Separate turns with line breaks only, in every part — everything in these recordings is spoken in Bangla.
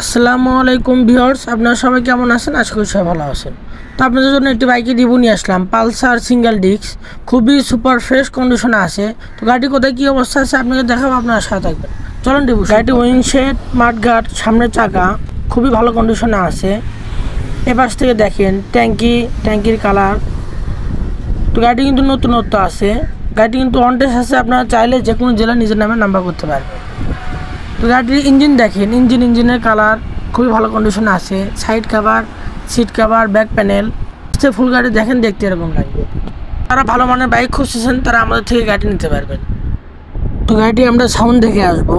আসসালামু আলাইকুম ভিউয়ার্স, আপনারা সবাই কেমন আছেন? আশা করি সবাই ভালো আছেন। তো আপনাদের জন্য একটি বাইকের রিভিউ নিয়ে আসলাম, পালসার সিঙ্গেল ডিস্ক। খুবই সুপার ফ্রেশ কন্ডিশনে আছে। তো গাড়ি কোথায় কী অবস্থা আছে আপনাকে দেখাবো, আপনারা সাথে থাকবেন। চলুন রিভিউ। গাড়িটি উইন্ডশেড, মাঠঘাট, সামনের চাকা খুবই ভালো কন্ডিশনে আছে। এপাশ থেকে দেখেন ট্যাঙ্কির কালার। তো গাড়িটি কিন্তু নতুনত্ব আছে। গাড়িটি কিন্তু অন টেস্ট আছে, আপনারা চাইলে যে কোনো জেলায় নিজের নামে নাম্বার করতে পারবেন। তো গাড়ির ইঞ্জিন দেখেন, ইঞ্জিনের কালার খুবই ভালো কন্ডিশনে আছে। Side cover, seat cover, back panel, full গাড়ি দেখেন, দেখতে এরকম লাগবে। তারা ভালো মানের বাইক খুঁজতেছেন, তারা আমাদের থেকে গাড়ি নিতে পারবেন। তো গাড়িটি আমরা সাউন্ড দেখে আসবো।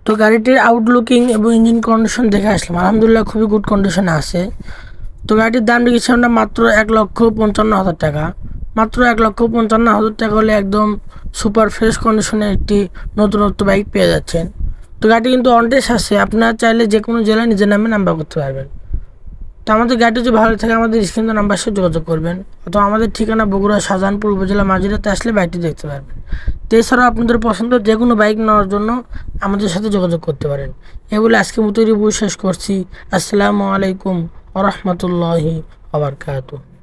তো গাড়িটির আউটলুকিং এবং ইঞ্জিন কন্ডিশন দেখে আসলাম, আলহামদুলিল্লাহ খুবই গুড কন্ডিশনে আছে। তো গাড়িটির দাম রেখেছি আমরা মাত্র 1,55,000 টাকা। মাত্র 1,55,000 টাকা হলে একদম সুপার ফ্রেশ কন্ডিশনে একটি নতুনত্ব বাইক পেয়ে যাচ্ছেন। তো গাড়ি কিন্তু অন টেস্ট আছে, আপনারা চাইলে যে কোনো জেলায় নিজের নামে নাম্বার করতে পারবেন। তো আমাদের গাড়িটি যদি ভালো থাকে আমাদের স্ক্রিনে নাম্বার সাথে যোগাযোগ করবেন, অথবা আমাদের ঠিকানা বগুড়া শাহজাহানপুর উপজেলা মাঝিরাতে আসলে বাইকটি দেখতে পারবেন। তো এছাড়াও আপনাদের পছন্দ যে কোনো বাইক নেওয়ার জন্য আমাদের সাথে যোগাযোগ করতে পারেন। এ বলে আজকে মতো রিভিউ শেষ করছি। আসসালামু আলাইকুম ওয়া রাহমাতুল্লাহি ওয়া বারাকাতুহু।